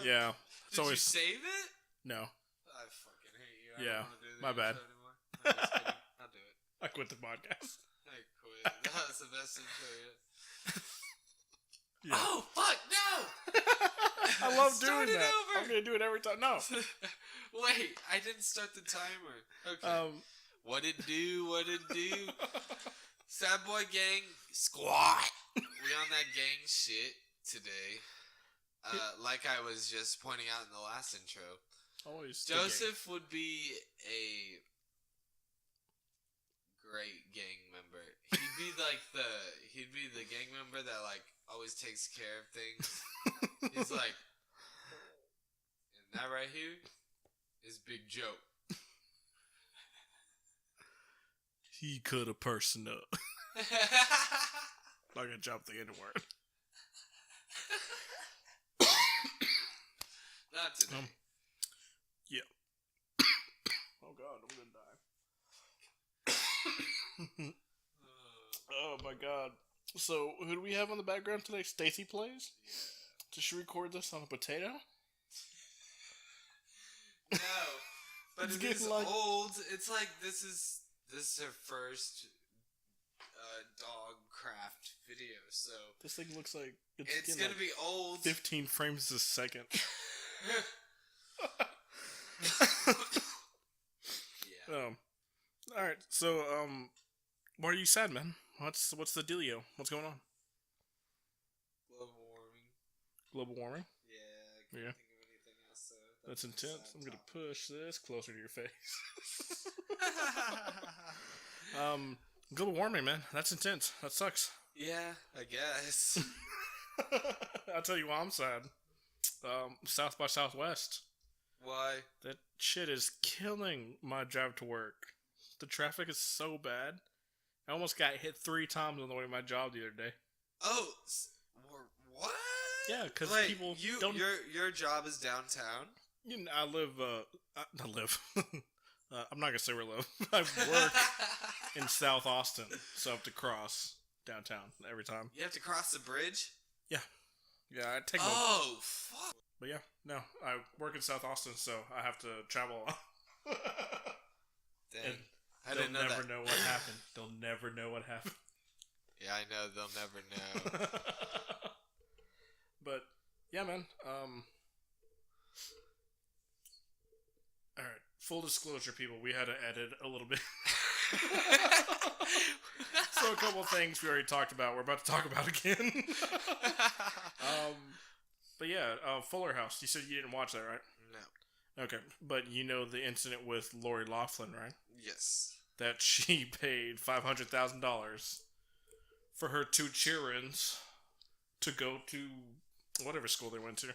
Yeah. Did you save it? No. I fucking hate you. I Yeah. don't want to do the My bad. intro anymore. I'm just kidding. I'll do it. I quit the podcast. I quit. That was the best intro yet. Yeah. Oh, fuck, no! I love Start doing it that. over. I'm going to do it every time. No. Wait, I didn't start the timer. Okay. What it do? What it do? Sad Boy Gang squad. We on that gang shit today. Like I was just pointing out in the last intro. Always Joseph would be a great gang member. He'd be the gang member that like always takes care of things. He's like, and that right here is Big Joe. He cut a person up. Not gonna drop the N word. Not today. Yeah. Oh god, I'm gonna die. Oh my god. So, who do we have on the background today? Stacy plays? Yeah. Did she record this on a potato? No. But It's it getting is like- old. It's like this is her first dog craft video, so This thing looks like it's gonna be old. 15 frames a second. Yeah. Alright, so, why are you sad, man? What's the dealio? What's going on? Global warming. Global warming? Yeah, I can't think of anything else, so That's intense. I'm gonna push this closer to your face. Global warming, man. That's intense. That sucks. Yeah, I guess. I'll tell you why I'm sad. South by Southwest. Why? That shit is killing my drive to work. The traffic is so bad. I almost got hit 3 times on the way to my job the other day. Oh, what? Yeah, because like, people don't... Your job is downtown? You know, I live... I'm not going to say where I live. I work in South Austin, so I have to cross downtown every time. You have to cross the bridge? Yeah, I take Oh, fuck. But yeah, no, I work in South Austin, so I have to travel a lot. Dang. And I didn't know they'll that. never know what happened. They'll never know what happened. Yeah, I know. They'll never know. But, yeah, man. Alright, full disclosure, people, we had to edit a little bit. So a couple things we already talked about, we're about to talk about again. But yeah, Fuller House, you said you didn't watch that, right? No. Okay, but you know the incident with Lori Loughlin, right? Yes. That she paid $500,000 for her 2 childrens to go to whatever school they went to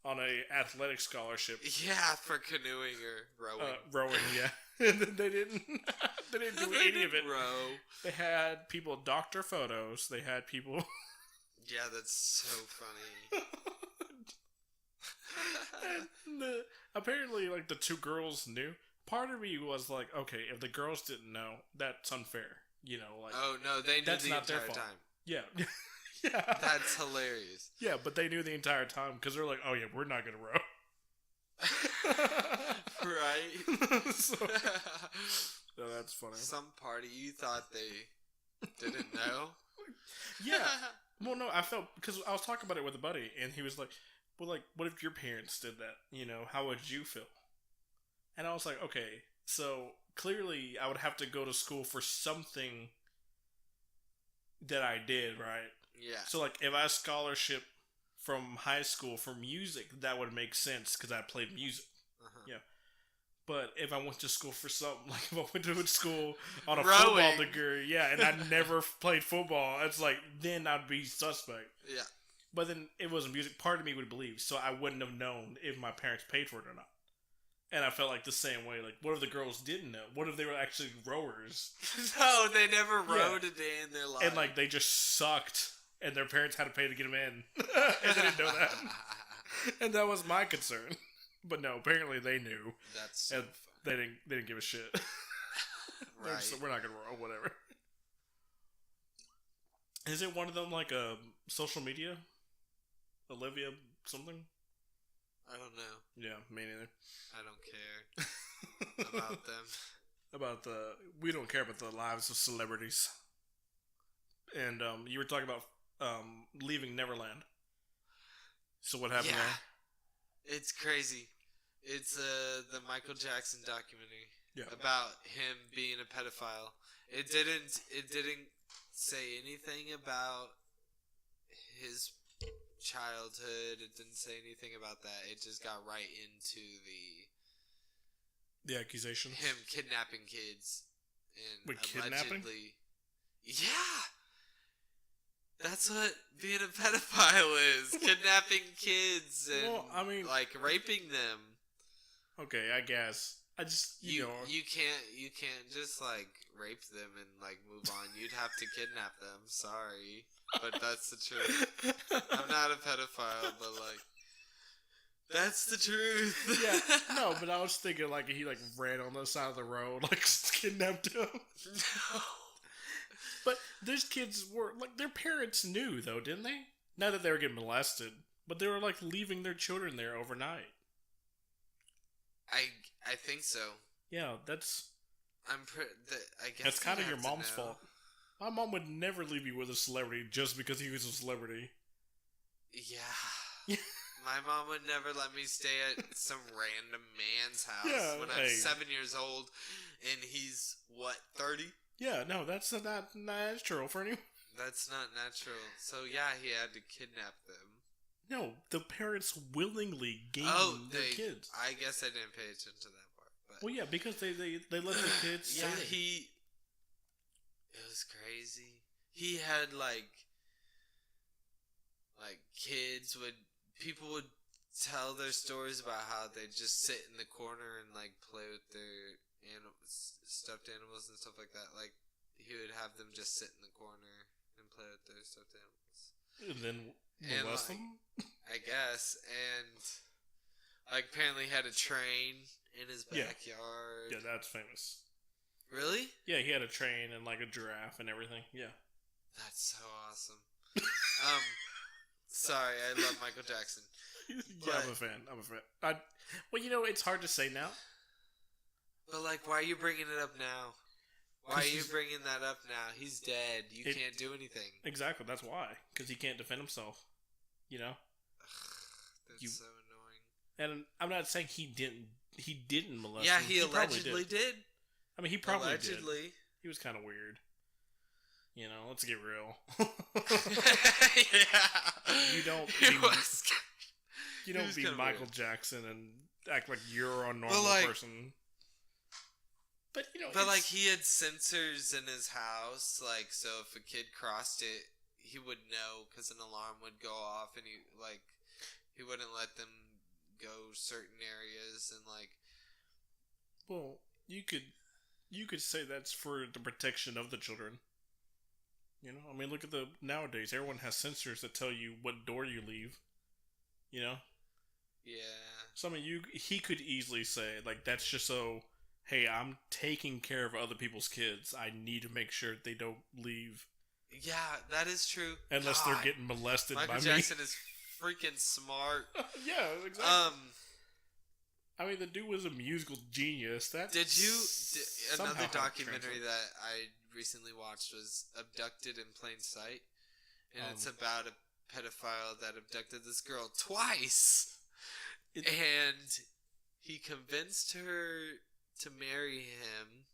on a athletic scholarship. Yeah, for canoeing or rowing. Rowing, yeah. And then they didn't do any of it. Row. They had people doctor photos. They had people. Yeah, that's so funny. And apparently, like, the 2 girls knew. Part of me was like, okay, if the girls didn't know, that's unfair. You know, like... Oh, no, they knew that's the not their entire fault. time. Yeah. Yeah. That's hilarious. Yeah, but they knew the entire time, because they're like, oh yeah, we're not going to row. Right? So that's funny. Some party you thought they didn't know? Yeah. Well, no, I felt... Because I was talking about it with a buddy, and he was like, well, like, what if your parents did that? You know, how would you feel? And I was like, okay, so clearly I would have to go to school for something that I did, right? Yeah. So, like, if I had a scholarship from high school for music, that would make sense because I played music. Uh-huh. Yeah. But if I went to school for something, like if I went to school on a Rowing. football degree, yeah, and I never played football, it's like, then I'd be suspect. Yeah. But then it wasn't music. Part of me would believe, so I wouldn't have known if my parents paid for it or not. And I felt like the same way. Like, what if the girls didn't know? What if they were actually rowers? No, they never rowed a day in their life. And, like, they just sucked, and their parents had to pay to get them in. And they didn't know that. And that was my concern. But no, apparently they knew. That's so and funny. they didn't give a shit. They're Right. just, we're not going to row, whatever. Is it one of them, like, a social media? Olivia something? I don't know. Yeah, me neither. I don't care about them. We don't care about the lives of celebrities. And you were talking about leaving Neverland. So what happened there? It's crazy. It's the Michael Jackson documentary about him being a pedophile. It didn't say anything about his childhood. It didn't say anything about that. It just got right into the accusation. Him kidnapping kids and Wait, kidnapping? Yeah. That's what being a pedophile is. Kidnapping kids and like raping them. Okay, I guess. I just you can't just like rape them and like move on. You'd have to kidnap them. Sorry, but that's the truth. I'm not a pedophile, but like that's the truth. Yeah, no, but I was thinking like he like ran on the side of the road, like kidnapped him. No. But those kids were like their parents knew though, didn't they? Not that they were getting molested, but they were like leaving their children there overnight. I think so. Yeah, that's. I guess that's kind of your mom's fault. My mom would never leave you with a celebrity just because he was a celebrity. Yeah. My mom would never let me stay at some random man's house when I'm 7 years old and he's, 30? Yeah, no, that's not natural for anyone. That's not natural. So, yeah, he had to kidnap them. No, the parents willingly gave their kids. I guess I didn't pay attention to that part. But. Well, yeah, because they let their kids yeah, it was crazy. He had, like people would tell their stories about how they'd just sit in the corner and, like, play with their stuffed animals and stuff like that. Like, he would have them just sit in the corner and play with their stuffed animals. And then molest them? I guess. And, like, apparently he had a train in his backyard. Yeah, that's famous. Really? Yeah, he had a train and, like, a giraffe and everything. Yeah. That's so awesome. Sorry, I love Michael Jackson. Yeah, I'm a fan. Well, you know, it's hard to say now. But, like, why are you bringing it up now? Why are you bringing that up now? He's dead. You can't do anything. Exactly, that's why. Because he can't defend himself. You know? That's so annoying. And I'm not saying he didn't molest him. He allegedly did. I mean, he probably did. Allegedly. He was kind of weird. You know, let's get real. Yeah. You don't be Michael Jackson and act like you're a normal person. But, you know... But, like, he had sensors in his house, like, so if a kid crossed it, he would know, because an alarm would go off, and he wouldn't let them go certain areas, and, like... Well, you could say that's for the protection of the children. You know? I mean, look at nowadays, everyone has sensors that tell you what door you leave. You know? Yeah. So, I mean, he could easily say, like, that's just so... Hey, I'm taking care of other people's kids. I need to make sure they don't leave. Yeah, that is true. Unless they're getting molested by me. Michael Jackson is freaking smart. Yeah, exactly. I mean, the dude was a musical genius. Another documentary that I recently watched was Abducted in Plain Sight. And it's about a pedophile that abducted this girl twice. And he convinced her to marry him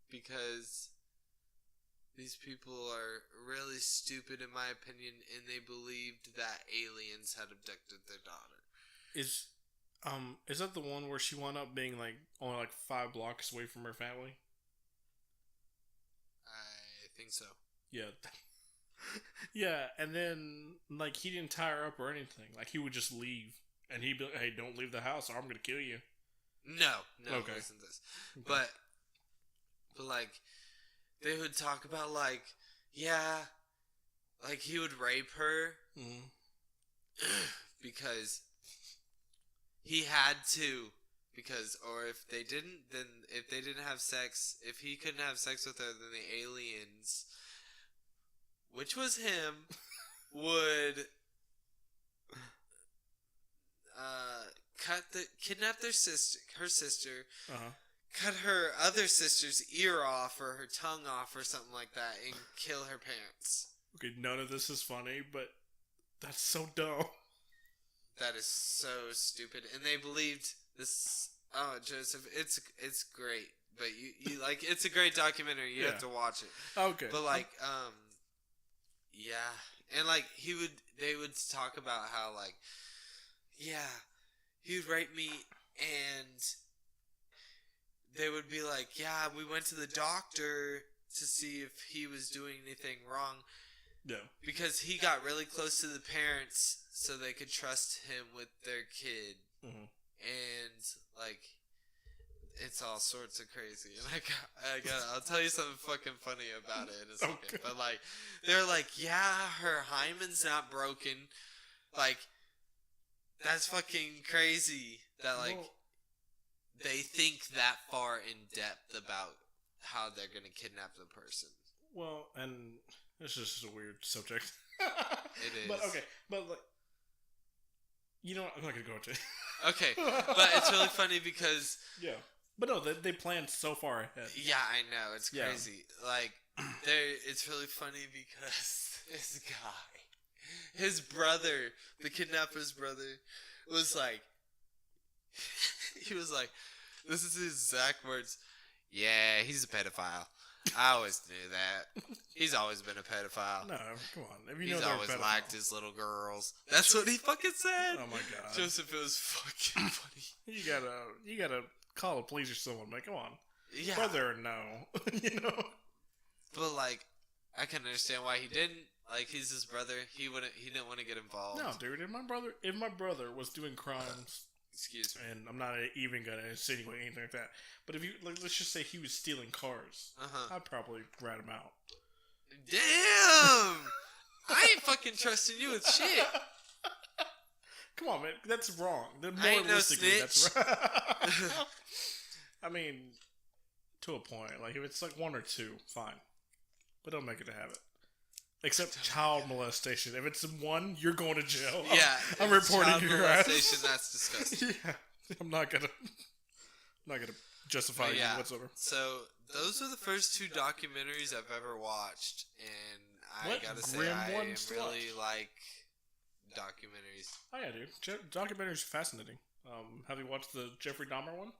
because these people are really stupid, in my opinion, and they believed that aliens had abducted their daughter. Is that the one where she wound up being like only like 5 blocks away from her family? I think so. Yeah. Yeah, and then like he didn't tie her up or anything. Like he would just leave, and he'd be like, "Hey, don't leave the house, or I'm gonna kill you." No, okay. It wasn't this. Okay. But like, they would talk about like, yeah, like he would rape her because he had to, or if they didn't, then if they didn't have sex, if he couldn't have sex with her, then the aliens, which was him, would kidnap her sister, Uh-huh. cut her other sister's ear off or her tongue off or something like that, and kill her parents. Okay, none of this is funny, but that's so dumb. That is so stupid. And they believed this. Oh, Joseph, it's great, but you like it's a great documentary. You have to watch it. Okay, but like yeah, and like they would talk about how like he would write me and they would be like, yeah, we went to the doctor to see if he was doing anything wrong. Yeah. Because he got really close to the parents so they could trust him with their kid. Mm-hmm. And, like, it's all sorts of crazy. And I'll tell you something fucking funny about it in a second. Okay. But, like, they're like, yeah, her hymen's not broken. Like, that's fucking crazy that, like, they think that far in depth about how they're going to kidnap the person. Well, and this is just a weird subject. It is. But, okay, but, like, you know what? I'm not going to go into it. Okay, but it's really funny because... Yeah. But no, they planned so far ahead. Yeah, I know. It's crazy. Yeah. Like, it's really funny because this guy, his brother, the kidnapper's brother, was like... he was like, this is his exact words. Yeah, he's a pedophile. I always knew that. He's always been a pedophile. No, come on. If you he's know always liked his little girls. That's what he fucking said. Oh my god, Joseph, it was fucking funny. You gotta call the police or someone. Like, come on, yeah. Whether or no, you know. But like, I can understand why he didn't. Like, he's his brother. He didn't want to get involved. No, dude. If my brother was doing crimes. Excuse me. And I'm not even gonna insinuate anything like that. But if you let's just say he was stealing cars, I'd probably rat him out. Damn! I ain't fucking trusting you with shit. Come on, man. That's wrong. I ain't no snitch. That's right. I mean, to a point. Like if it's like one or two, fine. But don't make it a habit. Except child molestation. If it's one, you're going to jail. Yeah, I'm reporting your ass. Molestation, that's disgusting. Yeah, I'm not gonna justify you whatsoever. So those are the first two documentaries I've ever watched, and I gotta say I really like documentaries. Oh yeah, dude. Documentaries are fascinating. Have you watched the Jeffrey Dahmer one?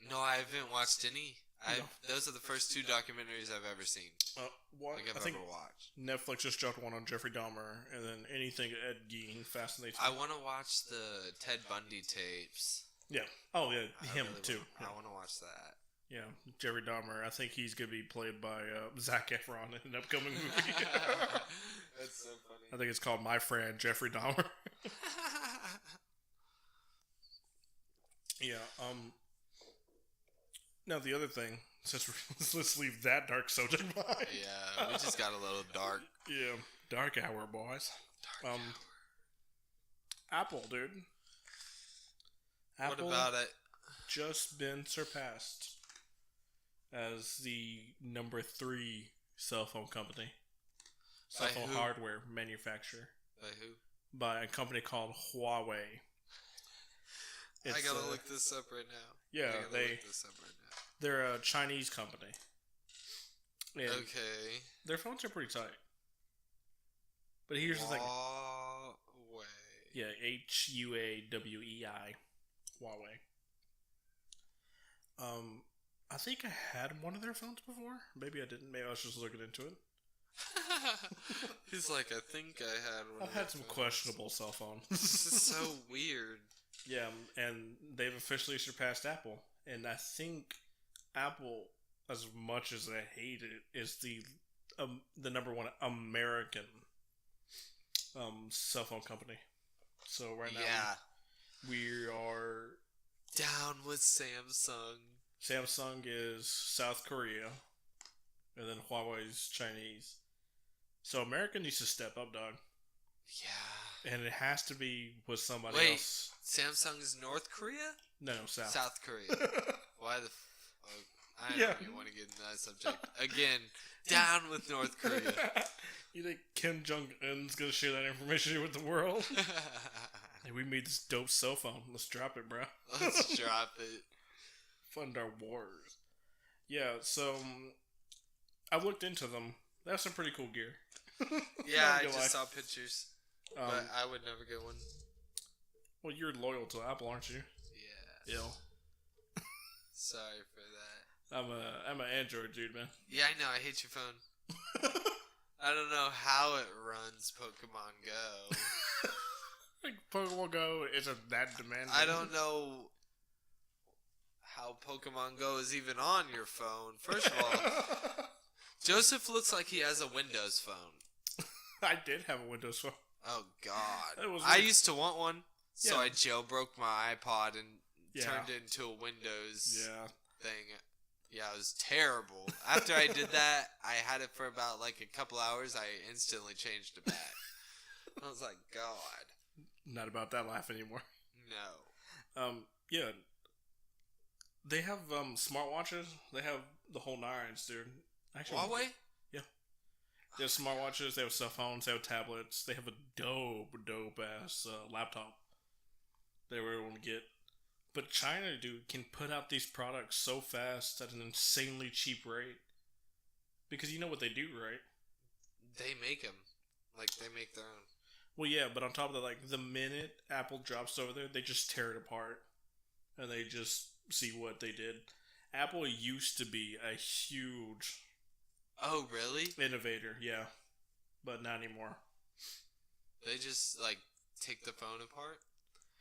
No, I haven't watched any. Those are the first two documentaries I've ever seen. I think ever watched. Netflix just dropped one on Jeffrey Dahmer, and then anything Ed Gein fascinates me. I want to watch the Ted Bundy tapes. Yeah. Oh yeah, him really too. I want to watch that. Yeah, Jeffrey Dahmer. I think he's gonna be played by Zac Efron in an upcoming movie. That's so funny. I think it's called My Friend Jeffrey Dahmer. Yeah. Now the other thing, since let's leave that dark subject behind. Yeah, we just got a little dark. Yeah, dark hour, boys. Dark hour. Apple, dude. Apple what about it? Just been surpassed as the number 3 cell phone company, cell phone hardware manufacturer. By who? By a company called Huawei. I gotta look this up right now. Yeah, they're a Chinese company. And okay. Their phones are pretty tight. But here's the thing. Huawei. Yeah, Huawei. Huawei. I think I had one of their phones before. Maybe I didn't. Maybe I was just looking into it. He's like, I think I had one. I've had some questionable cell phones. This is so weird. Yeah, and they've officially surpassed Apple. And I think Apple, as much as I hate it, is the number 1 American cell phone company. So right now, we are down with Samsung. Samsung is South Korea, and then Huawei's Chinese. So America needs to step up, dog. Yeah. And it has to be with somebody else. Samsung is North Korea? No, South. South Korea. Why the I don't even want to get into that subject. Again, down with North Korea. You think Kim Jong-un's going to share that information with the world? Hey, we made this dope cell phone. Let's drop it, bro. Let's drop it. Fund our wars. Yeah, so I looked into them. They have some pretty cool gear. Yeah, I just saw pictures. But I would never get one. Well, you're loyal to Apple, aren't you? Yeah. Ill. Sorry for that. I'm an Android dude, man. Yeah, I know. I hate your phone. I don't know how it runs Pokemon Go. Like Pokemon Go isn't that demanding. I don't know how Pokemon Go is even on your phone. First of all, Joseph looks like he has a Windows phone. I did have a Windows phone. Oh, God. I used to want one, so Yeah. I jailbroke my iPod and turned it into a Windows thing. Yeah, it was terrible. After I did that, I had it for about like a couple hours. I instantly changed it back. I was like, God. Not about that life anymore. No. Yeah. They have smartwatches. They have the whole nines, dude. Actually, Huawei? Yeah. They have smartwatches. They have cell phones. They have tablets. They have a dope ass laptop. They were able to get. But China, dude, can put out these products so fast at an insanely cheap rate. Because you know what they do, right? They make them. Like, they make their own. Well, yeah, but on top of that, like, the minute Apple drops over there, they just tear it apart. And they just see what they did. Apple used to be a huge... Oh, really? Innovator, yeah. But not anymore. They just, like, take the phone apart?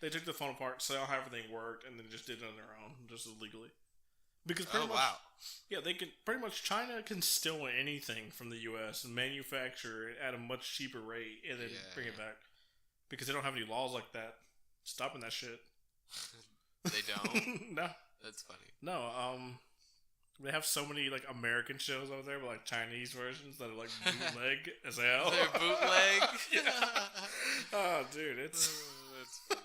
They took the phone apart, saw how everything worked, and then just did it on their own, just illegally. Because pretty much, wow. Yeah, they can pretty much China can steal anything from the U.S. and manufacture it at a much cheaper rate, and then bring it back. Because they don't have any laws like that stopping that shit. They don't. No, that's funny. No, they have so many like American shows over there, but like Chinese versions that are like bootleg as hell. They're bootleg. Oh, dude, it's that's funny.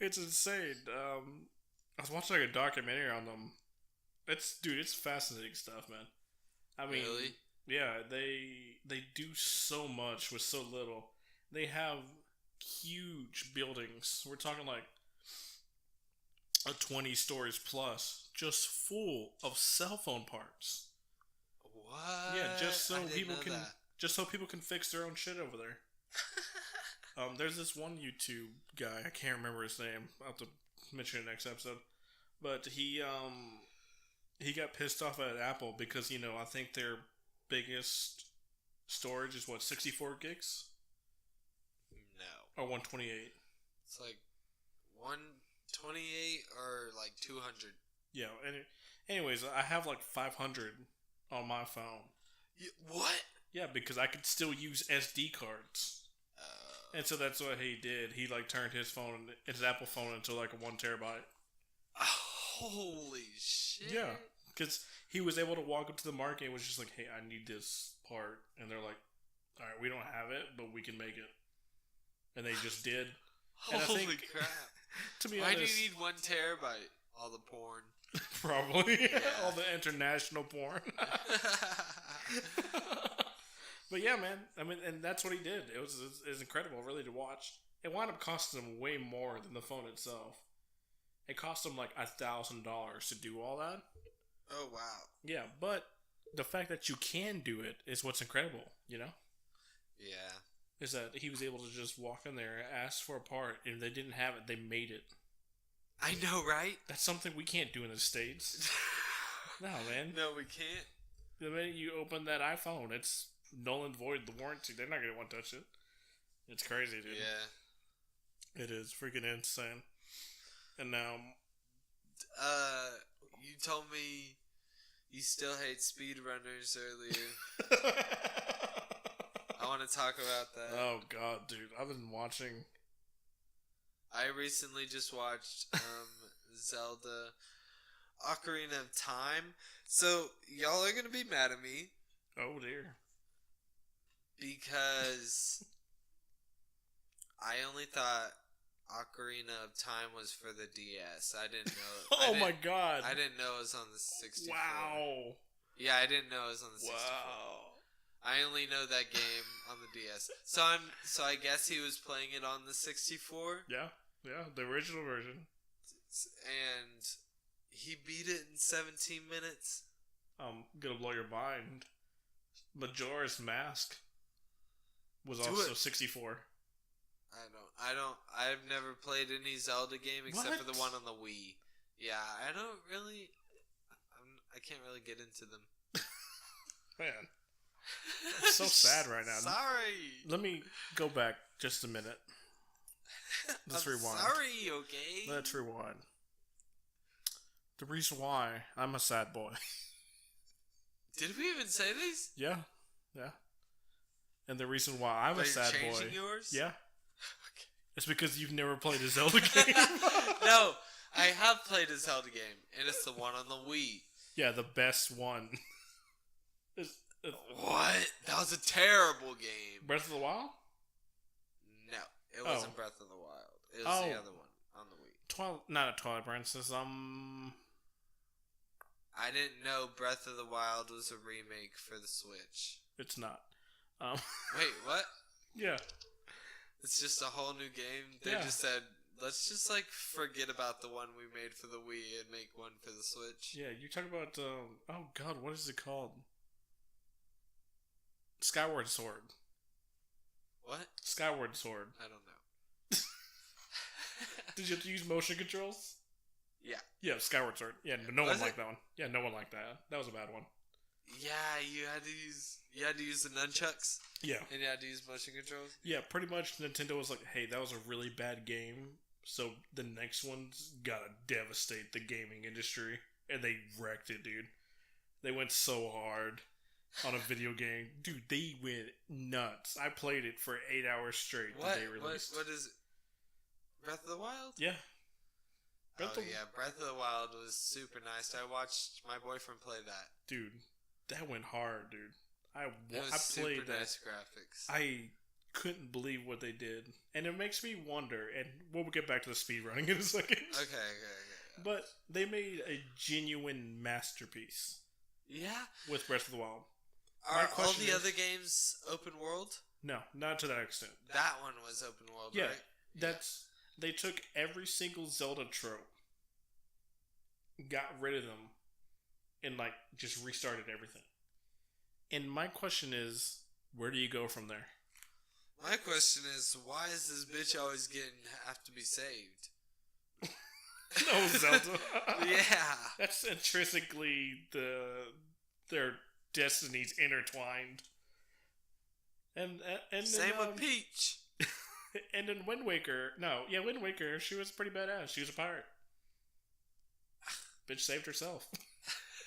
It's insane. I was watching like a documentary on them. It's fascinating stuff, man. I mean, really? Yeah, they do so much with so little. They have huge buildings. We're talking like a 20 stories plus, just full of cell phone parts. What? Yeah, just so people can fix their own shit over there. There's this one YouTube guy, I can't remember his name. I'll have to mention it next episode. But he got pissed off at Apple because, I think their biggest storage is 64 gigs? No. Or 128? It's like 128 or like 200. Yeah, anyways, I have like 500 on my phone. What? Yeah, because I could still use SD cards. And so that's what he did. He like turned his Apple phone into like a 1 terabyte. Holy shit. Yeah, because he was able to walk up to the market and was just like, hey, I need this part. And they're like, all right, we don't have it, but we can make it. And they just did. Holy crap. To be honest. Why do you need 1 terabyte? All the porn. Probably. Yeah. All the international porn. But yeah, man. I mean, and that's what he did. It was incredible, really, to watch. It wound up costing him way more than the phone itself. It cost him like $1,000 to do all that. Oh, wow. Yeah, but the fact that you can do it is what's incredible, Yeah. Is that he was able to just walk in there, ask for a part, and if they didn't have it, they made it. I know, right? That's something we can't do in the States. No, man. No, we can't. The minute you open that iPhone, it's null and void the warranty. They're not going to want to touch it. It's crazy, dude. Yeah. It is freaking insane. And now... you told me you still hate speedrunners earlier. I want to talk about that. Oh, God, dude. I've been watching... I recently just watched Zelda Ocarina of Time. So, y'all are going to be mad at me. Oh, dear. Because I only thought Ocarina of Time was for the DS. I didn't know. Oh, my God. I didn't know it was on the 64. Wow. Yeah, I didn't know it was on the 64. Wow. I only know that game on the DS. So I guess he was playing it on the 64. Yeah, the original version. And he beat it in 17 minutes. Gonna blow your mind. Majora's Mask was also 64. I've never played any Zelda game except for the one on the Wii. Yeah, I can't really get into them. Man. I'm so sad right now. Sorry. Let me go back just a minute. Let's rewind. Sorry, okay? Let's rewind. The reason why I'm a sad boy. Did we even say this? Yeah. And the reason why I'm a sad boy. Changing yours? Yeah. Okay. It's because you've never played a Zelda game. No, I have played a Zelda game, and it's the one on the Wii. Yeah, the best one. What? That was a terrible game. Breath of the Wild? No, it wasn't Breath of the Wild. It was the other one on the Wii. Not a Twilight Princess. I didn't know Breath of the Wild was a remake for the Switch. It's not. Wait, what? Yeah. It's just a whole new game. They just said, let's just forget about the one we made for the Wii and make one for the Switch. Yeah, you talk about oh god, what is it called? Skyward Sword. What? Skyward Sword. I don't know. Did you have to use motion controls? Yeah. Yeah, Skyward Sword. Yeah, no one liked that one. Yeah, no one liked that. That was a bad one. Yeah, you had to use the nunchucks. Yeah. And you had to use motion controls. Yeah, pretty much Nintendo was like, hey, that was a really bad game, so the next one's gotta devastate the gaming industry. And they wrecked it, dude. They went so hard on a video game. Dude, they went nuts. I played it for 8 hours straight the day released. What is it? Breath of the Wild? Yeah. Breath of the Wild was super nice. I watched my boyfriend play that. Dude, that went hard, dude. I played super that. Nice graphics. I couldn't believe what they did. And it makes me wonder, and we'll get back to the speedrunning in a second. Okay. But they made a genuine masterpiece. Yeah? With Breath of the Wild. Are all the other games open world? No, not to that extent. That one was open world, right? That's... They took every single Zelda trope, got rid of them, and just restarted everything. And my question is, where do you go from there? My question is, why is this bitch always have to be saved? No, Zelda. Yeah. That's intrinsically their destinies intertwined. And same with Peach. And in Wind Waker, Wind Waker, she was pretty badass. She was a pirate. Bitch saved herself.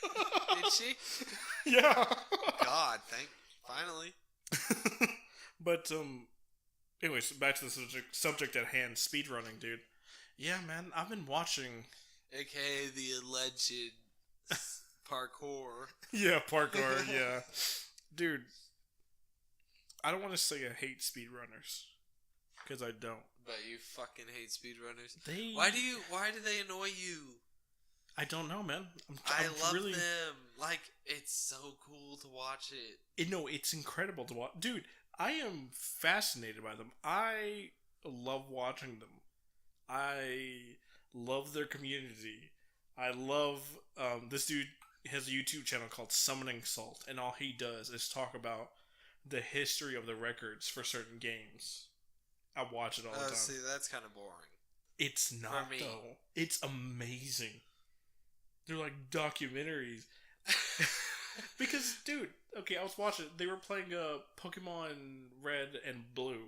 Did she? Yeah. God, finally. But, anyways, back to the subject at hand, speedrunning, dude. Yeah, man, I've been watching... AKA the alleged parkour. Yeah, parkour, yeah. Dude, I don't want to say I hate speedrunners. Because I don't. But you fucking hate speedrunners. Why do they annoy you? I don't know, man. I love them. It's so cool to watch it. No, it's incredible to watch. Dude, I am fascinated by them. I love watching them. I love their community. I love... this dude has a YouTube channel called Summoning Salt. And all he does is talk about the history of the records for certain games. I watch it all the time. See, that's kind of boring. It's not, though. It's amazing. They're like documentaries. Because, dude, okay, I was watching. They were playing Pokemon Red and Blue.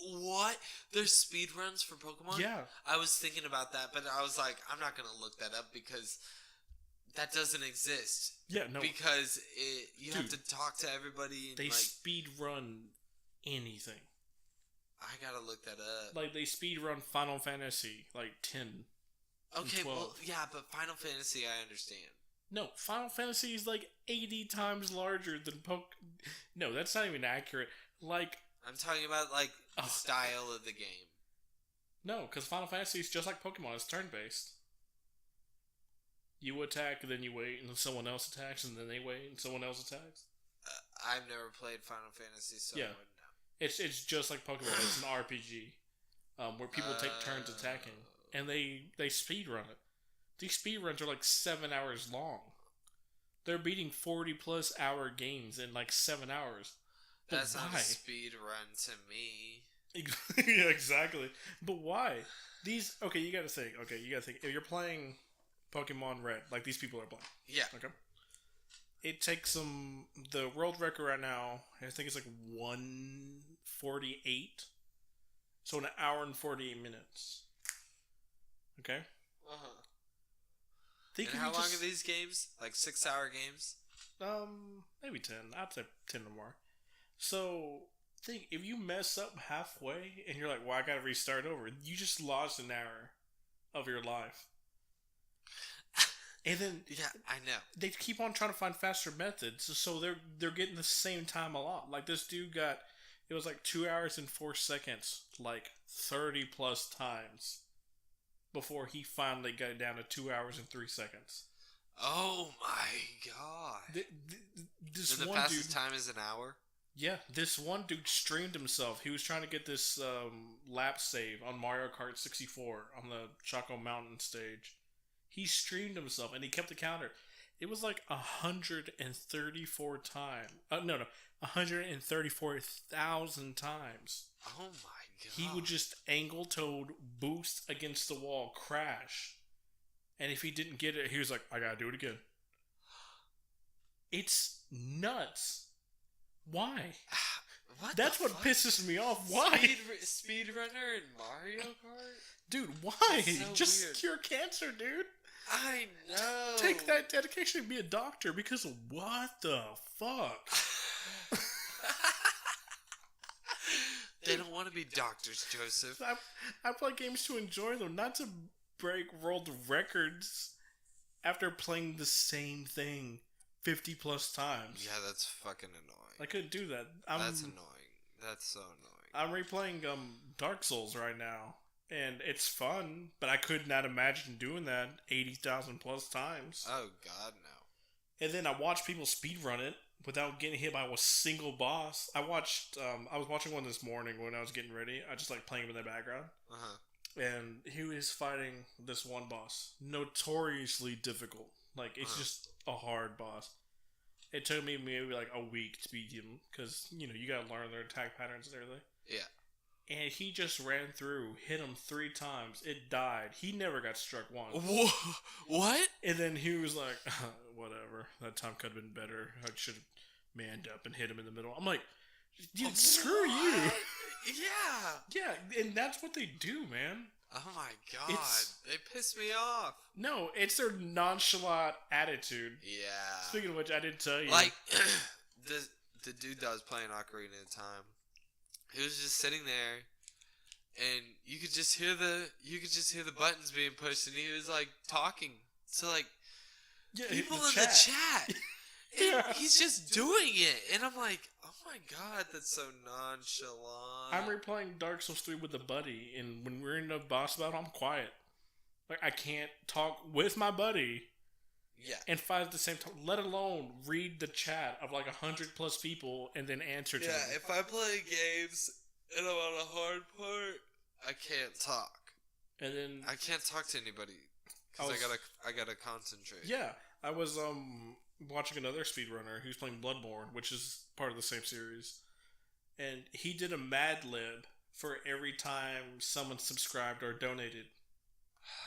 What? There's speedruns for Pokemon? Yeah. I was thinking about that, but I was like, I'm not going to look that up because that doesn't exist. Yeah, no. Because you have to talk to everybody. And they speedrun anything. I gotta look that up. They speedrun Final Fantasy, 10. Okay, well, yeah, but Final Fantasy, I understand. No, Final Fantasy is 80 times larger than No, that's not even accurate. I'm talking about, the style of the game. No, because Final Fantasy is just like Pokemon. It's turn-based. You attack, then you wait, and then someone else attacks, and then they wait, and someone else attacks. I've never played Final Fantasy, so Yeah. I wouldn't know. It's just like Pokemon. It's an RPG where people take turns attacking, and they speed run it. These speed runs are like 7 hours long. They're beating 40+ hour games in like 7 hours. But That's why? not a speed run to me. Yeah, exactly. But why? You gotta think. If you're playing Pokemon Red, like these people are playing. Yeah. Okay. It takes them, the world record right now, I think it's like 1:48. So an hour and 48 minutes. Okay? Uh-huh. And how long are these games? Like 6-hour games? Maybe 10. I'd say 10 or more. So, think, if you mess up halfway and you're like, well, I gotta restart over, you just lost an hour of your life. And then yeah, I know. They keep on trying to find faster methods, so they're getting the same time a lot. Like this dude got, it was like 2 hours and 4 seconds, like 30+ times before he finally got it down to 2 hours and 3 seconds. Oh my god! This so the one fastest dude, time is an hour. Yeah, this one dude streamed himself. He was trying to get this lap save on Mario Kart 64 on the Choco Mountain stage. He streamed himself, and he kept the counter. It was like 134 times. 134,000 times. Oh my god! He would just angle toad, boost against the wall, crash, and if he didn't get it, he was like, "I gotta do it again." It's nuts. Why? That's what pisses me off. Why? Speedrunner in Mario Kart? Dude, why? So just weird. Cure cancer, dude. I know. Take that dedication and be a doctor, because what the fuck? They don't want to be doctors, Joseph. I play games to enjoy them, not to break world records after playing the same thing 50+ times. Yeah, that's fucking annoying. I couldn't do that. That's annoying. That's so annoying. I'm replaying Dark Souls right now, and it's fun, but I could not imagine doing that 80,000+ times. Oh god, no. And then I watch people speedrun it without getting hit by a single boss. I was watching one this morning when I was getting ready. I just like playing him in the background. Uh-huh. And he was fighting this one boss. Notoriously difficult. Like, it's just a hard boss. It took me maybe like a week to beat him, because, you gotta learn their attack patterns and everything. Yeah. And he just ran through, hit him 3 times. It died. He never got struck once. What? And then he was like, whatever. That time could have been better. I should have manned up and hit him in the middle. I'm like, dude, screw you. Yeah. Yeah, and that's what they do, man. Oh my god. They piss me off. No, it's their nonchalant attitude. Yeah. Speaking of which, I didn't tell you. Like, the dude that was playing Ocarina of Time, he was just sitting there, and you could just hear the buttons being pushed, and he was like talking to like people in the chat. And he's just doing it, and I'm like, oh my god, that's so nonchalant. I'm replaying Dark Souls 3 with a buddy, and when we're in a boss battle, I'm quiet. Like, I can't talk with my buddy. Yeah. And fight at the same time, let alone read the chat of like 100+ people and then answer to them. Yeah, if I play games and I'm on a hard part, I can't talk. And then I can't talk to anybody because I gotta concentrate. Yeah, I was watching another speedrunner who's playing Bloodborne, which is part of the same series, and he did a Mad Lib for every time someone subscribed or donated.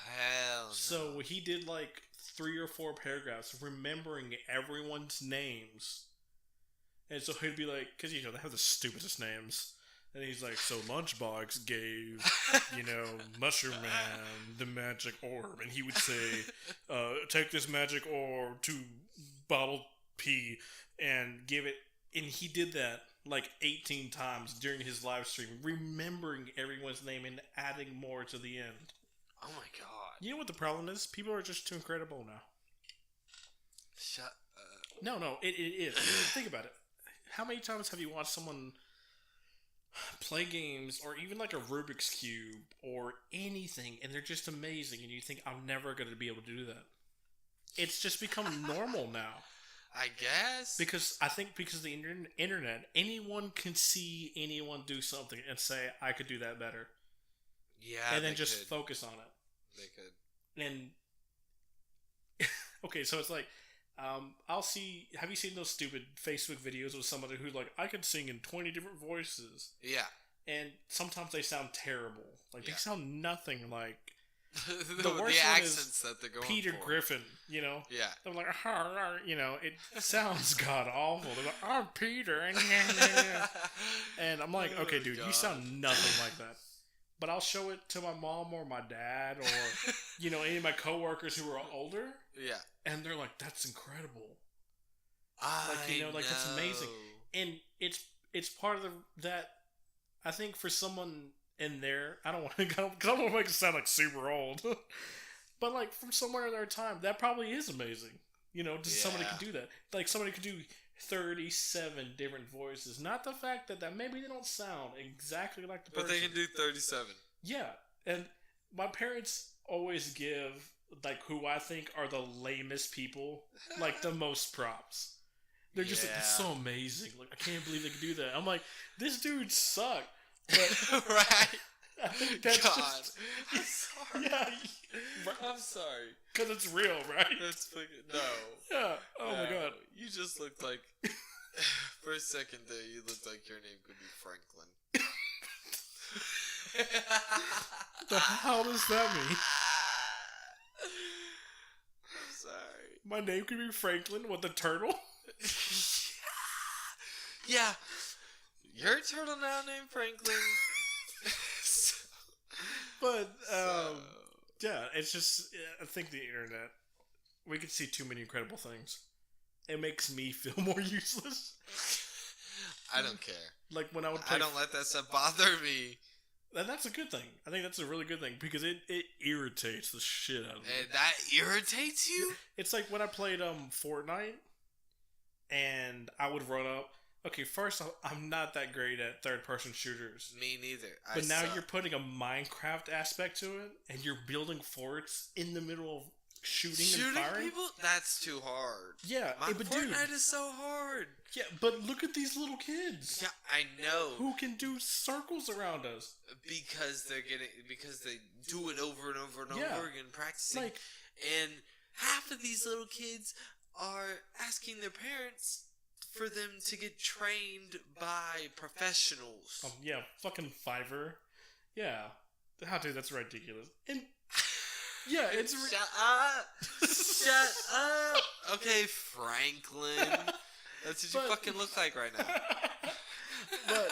Hell no. So he did like 3 or 4 paragraphs remembering everyone's names. And so he'd be like, because they have the stupidest names. And he's like, so Lunchbox gave, Mushroom Man the magic orb. And he would say, take this magic orb to Bottle P and give it. And he did that like 18 times during his live stream, remembering everyone's name and adding more to the end. Oh my god. You know what the problem is? People are just too incredible now. Shut up. No, it is. Think about it. How many times have you watched someone play games, or even like a Rubik's Cube, or anything, and they're just amazing, and you think, I'm never going to be able to do that? It's just become normal now. I guess. Because I think because of the internet, anyone can see anyone do something and say, I could do that better. Yeah, and then just focus on it. They could. And okay, so it's like, I'll see. Have you seen those stupid Facebook videos with somebody who's like, I could sing in 20 different voices? Yeah. And sometimes they sound terrible. Like they sound nothing like the worst accents that they're going Peter for. Griffin. You know. Yeah. They're like, you know, it sounds god awful. They're like, I'm Peter, and I'm like, okay, dude, you sound nothing like that. But I'll show it to my mom or my dad or, you know, any of my coworkers who are older. Yeah. And they're like, that's incredible. That's amazing. And it's part of that, I think for someone in there, I don't want to make it sound like super old. But like from somewhere in their time, that probably is amazing. You know, just somebody could do that. Like somebody could do 37 different voices. Not the fact that maybe they don't sound exactly like the person. But they can do 37. Yeah. And my parents always give, like, who I think are the lamest people, like, the most props. They're just like, that's so amazing. Like, I can't believe they can do that. I'm like, this dude sucked. But right. I think that's just... I'm sorry. Yeah. I'm sorry. Because it's real, right? That's fucking... No. Yeah. Oh, my God. You just looked like... For a second there, you looked like your name could be Franklin. The hell does that mean? I'm sorry. My name could be Franklin with the turtle? Yeah. You're a turtle now named Franklin. But, yeah, it's just, I think the internet, we could see too many incredible things. It makes me feel more useless. I don't care. Like when I would play... I don't let that stuff bother me. And that's a good thing. I think that's a really good thing because it irritates the shit out of me. And that irritates you? It's like when I played Fortnite and I would run up. Okay, first I'm not that great at third-person shooters. Me neither. But now you're putting a Minecraft aspect to it and you're building forts in the middle of shooting and firing people. That's too hard. Yeah, but Fortnite is so hard. Yeah, but look at these little kids. Yeah, I know. Who can do circles around us because they do it over and over and over again, practicing. And half of these little kids are asking their parents for them to get trained by professionals. Yeah, fucking Fiverr. Yeah, dude, that's ridiculous. And yeah, it's Shut up! Shut up! Okay, Franklin. That's what you fucking look like right now. But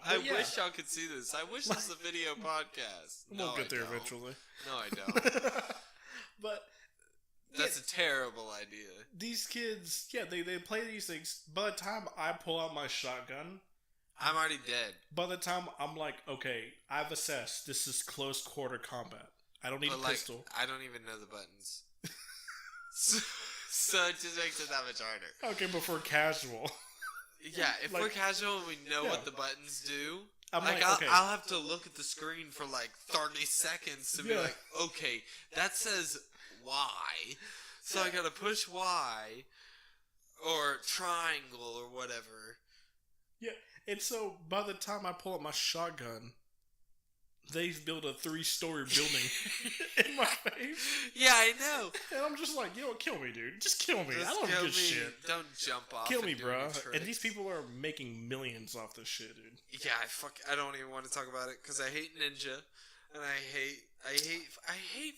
I wish y'all could see this. I wish this was a video podcast. We'll get there eventually. No, I don't. But that's a terrible idea. These kids, they play these things. By the time I pull out my shotgun, I'm already dead. By the time I'm like, okay, I've assessed this is close quarter combat. I don't need a pistol. I don't even know the buttons. so it just makes it that much harder. Okay, but for casual. Yeah, if we're casual and we know what the buttons do, I'll have to look at the screen for like 30 seconds to be like, okay, that says Y, so I gotta push Y, or triangle, or whatever. Yeah, and so by the time I pull up my shotgun, they've built a 3-story building in my face. Yeah, I know. And I'm just like, kill me, dude. Just kill me. I don't give a shit. Don't jump off. Kill me, bro. And these people are making millions off this shit, dude. Yeah, I don't even want to talk about it because I hate Ninja, and I hate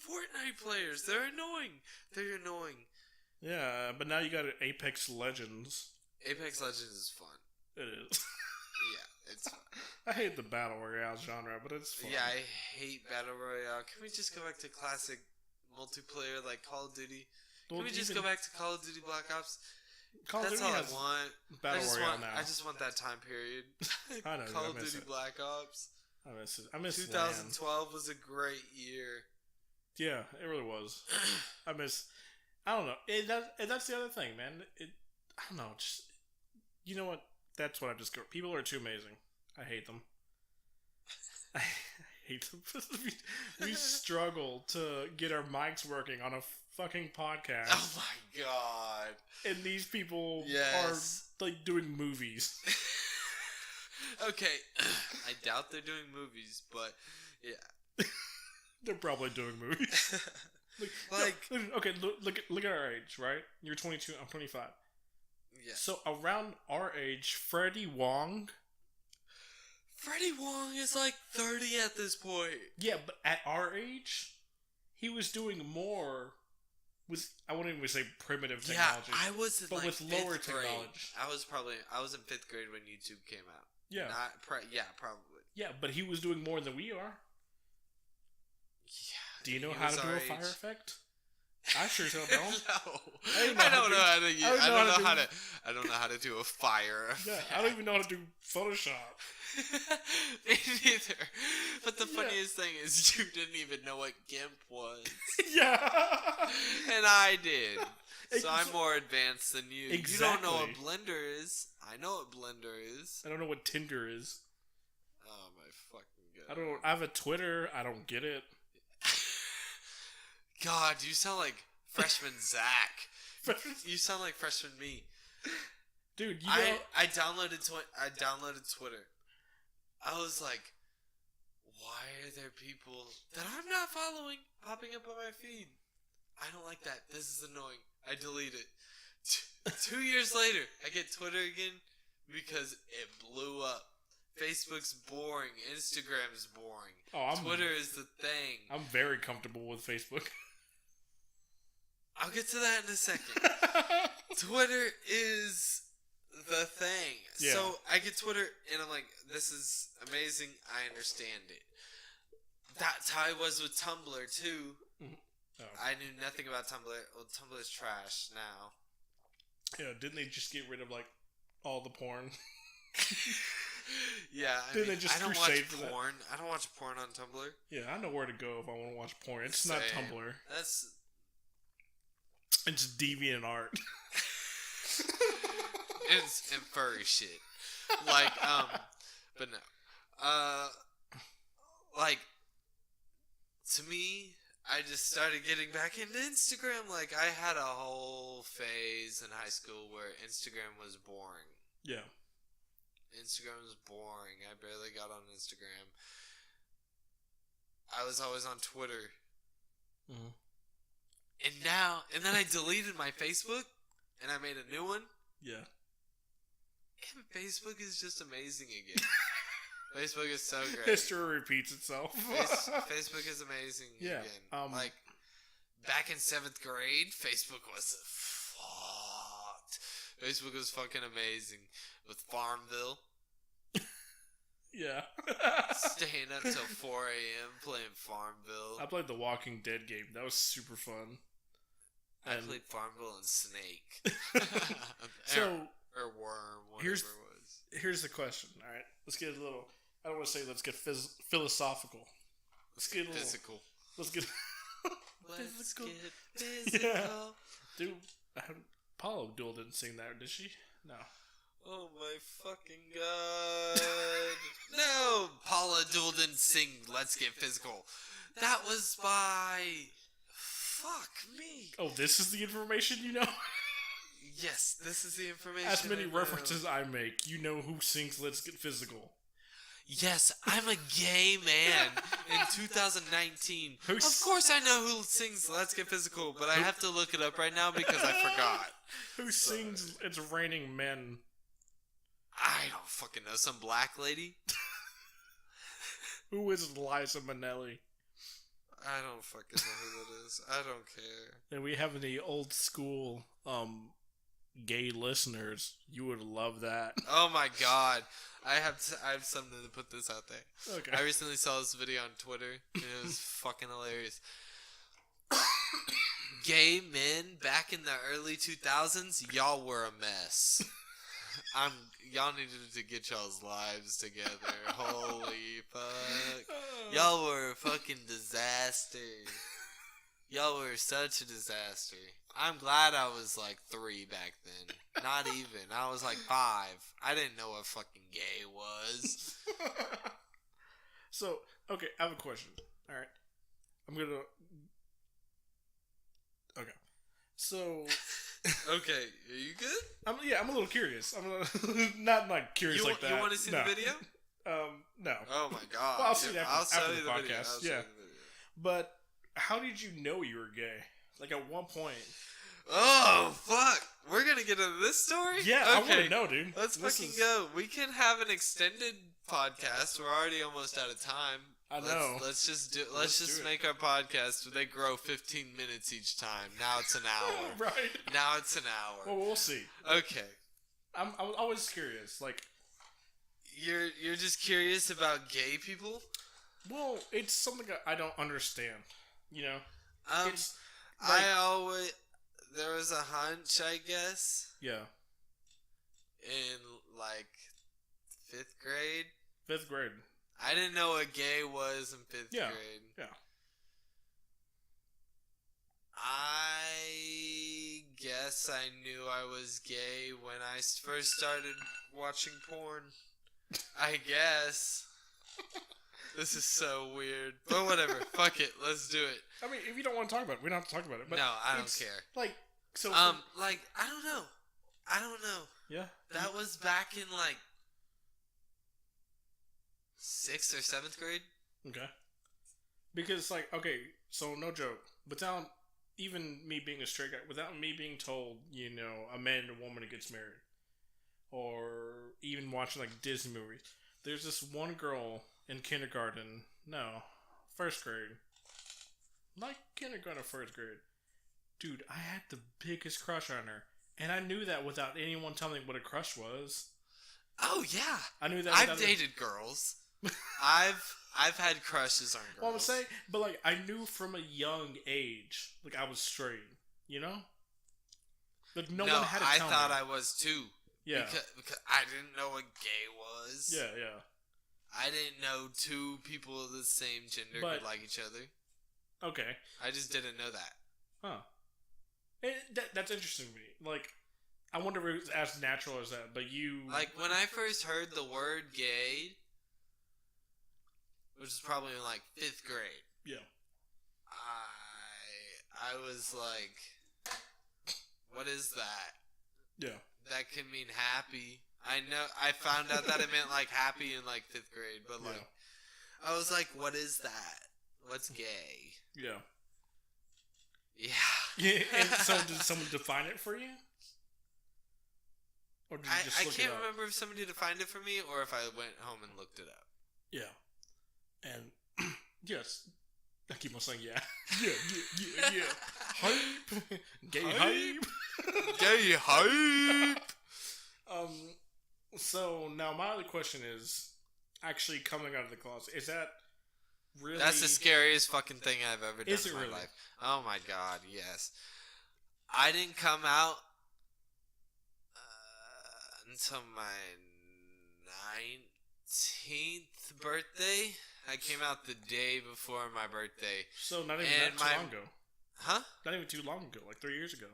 Fortnite players. They're annoying. Yeah, but now you got Apex Legends. Apex Legends is fun. It is. Yeah, it's fun. I hate the Battle Royale genre, but it's fun. Yeah, I hate Battle Royale. Can we just go back to classic multiplayer like Call of Duty? Can we just go back to Call of Duty Black Ops? That's all I want. Battle Royale now. I just want that time period. I know. Call of Duty Black Ops. I miss it. I miss 2012 was a great year. Yeah, it really was. I don't know. That's the other thing, man. I don't know. Just, you know what? That's what I just go. People are too amazing. I hate them. I hate them. We struggle to get our mics working on a fucking podcast. Oh my god. And these people Yes. are like doing movies. Okay, I doubt they're doing movies, but yeah. They're probably doing movies. Okay, look at our age, right? You're 22, I'm 25. Yeah. So around our age, Freddie Wong is like 30 at this point. Yeah, but at our age, he was doing more with, I wouldn't even say primitive technology. Yeah, I was in but like with lower grade. technology. I was in 5th grade when YouTube came out. Yeah. Probably. Yeah, but he was doing more than we are. Yeah. Do you know how to do a fire effect? I sure don't know. No. I don't know how to use. I don't know how to do a fire effect. Yeah, I don't even know how to do Photoshop. Me neither. But the funniest thing is you didn't even know what GIMP was. Yeah. And I did. So I'm more advanced than you. Exactly. You don't know what Blender is. I know what Blender is. I don't know what Tinder is. Oh my fucking god. I have a Twitter. I don't get it. God, you sound like freshman Zach. You sound like freshman me. Dude, you know... I downloaded Twitter. I was like, why are there people that I'm not following popping up on my feed? I don't like that. This is annoying. I delete it. 2 years later, I get Twitter again because it blew up. Facebook's boring. Instagram's boring. Twitter is the thing. I'm very comfortable with Facebook. I'll get to that in a second. Twitter is the thing. Yeah. So I get Twitter and I'm like, this is amazing. I understand it. That's how I was with Tumblr too. Oh. I knew nothing about Tumblr. Well, Tumblr's trash now. Yeah, didn't they just get rid of like all the porn? Yeah, I don't watch porn. I don't watch porn on Tumblr. Yeah, I know where to go if I want to watch porn. It's not Tumblr. It's deviant art. It's and furry shit. Like, but no. Like, to me, I just started getting back into Instagram. Like, I had a whole phase in high school where Instagram was boring. Yeah. Instagram was boring. I barely got on Instagram. I was always on Twitter. Mm-hmm. And then I deleted my Facebook, and I made a new one. Yeah. And Facebook is just amazing again. Facebook is so great. History repeats itself. Facebook is amazing again. Like, back in 7th grade, Facebook was fucked. Facebook was fucking amazing. With Farmville. Yeah. Staying up till 4 a.m. playing Farmville. I played the Walking Dead game. That was super fun. I played Farmville and Snake. Or Worm, whatever it was. Here's the question, alright? Let's get a little... I don't want to say let's get philosophical. Let's get a little... Physical. Let's get... physical. Yeah. Dude, Paula Abdul didn't sing that, did she? No. Oh my fucking god. No! Paula Abdul didn't sing Let's Get Physical. That was by... Fuck me. Oh, this is the information you know? Yes, this is the information. As many references I make, you know who sings Let's Get Physical. Yes, I'm a gay man in 2019. Of course I know who sings Let's Get Physical, but I have to look it up right now because I forgot. Who sings It's Raining Men? I don't fucking know. Some black lady? Who is Liza Minnelli? I don't fucking know who that is. I don't care. And we have the old school gay listeners. You would love that. Oh my god. I have something to put this out there. Okay. I recently saw this video on Twitter, and it was fucking hilarious. Gay men back in the early 2000s, y'all were a mess. Y'all needed to get y'all's lives together. Holy fuck. Y'all were a fucking disaster. Y'all were such a disaster. I'm glad I was like 3 back then. Not even. I was like 5. I didn't know what fucking gay was. So, okay, I have a question. Alright. Okay. So. Okay, are you good? I'm a little curious. I'm not like curious like that. You want to see the video? No. Oh my god. Well, I'll see it after show the you the podcast. video. Yeah. But how did you know you were gay? Like at one point. Oh fuck! We're gonna get into this story. Yeah, okay. I want to know, dude. Let's fucking go. We can have an extended podcast. We're already almost out of time. I know. Let's just make our podcast. They grow 15 minutes each time. Now it's an hour. Right. Now it's an hour. Well, we'll see. Okay. I was always curious. Like, you're just curious about gay people? Well, it's something I don't understand. You know. It's like, there was a hunch, I guess. Yeah. In like 5th grade. 5th grade. I didn't know what gay was in 5th grade. Yeah. I guess I knew I was gay when I first started watching porn. I guess. This is so weird. But whatever. Fuck it. Let's do it. I mean, if you don't want to talk about it, we don't have to talk about it. But no, I don't care. Like, so. Like, I don't know. Yeah. That was back in like 6th or 7th grade. Okay. Because, like, okay, so no joke. Without even me being a straight guy, without me being told, you know, a man and a woman gets married, or even watching, like, Disney movies, there's this one girl in kindergarten, no, 1st grade, like kindergarten or 1st grade, dude, I had the biggest crush on her, and I knew that without anyone telling me what a crush was. Oh, yeah. I knew that. I've dated girls. I've had crushes on girls. Well, I'm saying, but like I knew from a young age, like I was straight, you know. Like no one had to tell me. I thought I was too. Yeah, because I didn't know what gay was. Yeah, yeah. I didn't know two people of the same gender could like each other. Okay. I just didn't know that. Huh. That's interesting to me. Like, I wonder if it was as natural as that, but you... Like, when I first heard the word gay, which is probably in, like, 5th grade. Yeah. I was like, what is that? Yeah. That can mean happy. I know, I found out that it meant, like, happy in, like, 5th grade, but, like, I was like, what is that? What's gay? Yeah. Yeah. Yeah, and so did someone define it for you? Or did you just look it up? I can't remember if somebody defined it for me or if I went home and looked it up. Yeah. And, yes. I keep on saying yeah. Yeah. Hype. Gay hype. Gay hype. So, now my other question is, actually coming out of the closet, is that really... That's the scariest fucking thing I've ever done in my really? life. Oh my god, yes. I didn't come out until my 19th birthday. I came out the day before my birthday. So not even that too long ago. Huh? Not even too long ago, like 3 years ago.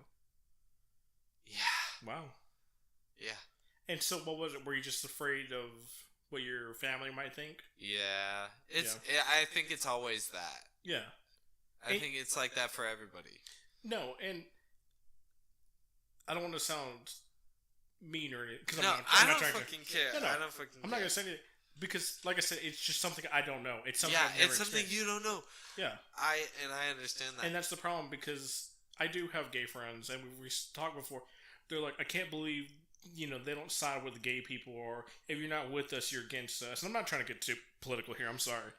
Yeah. Wow. Yeah. And so what was it? Were you just afraid of what your family might think? Yeah. I think it's always that. Yeah. I think it's like that for everybody. No, and I don't want to sound mean or anything. I don't fucking care. No, I don't fucking care. I'm not going to say anything. Because, like I said, it's just something I don't know. It's something I've never experienced. You don't know. Yeah. I understand that. And that's the problem, because I do have gay friends, and we talked before. They're like, I can't believe, you know, they don't side with the gay people, or if you're not with us, you're against us. And I'm not trying to get too political here. I'm sorry.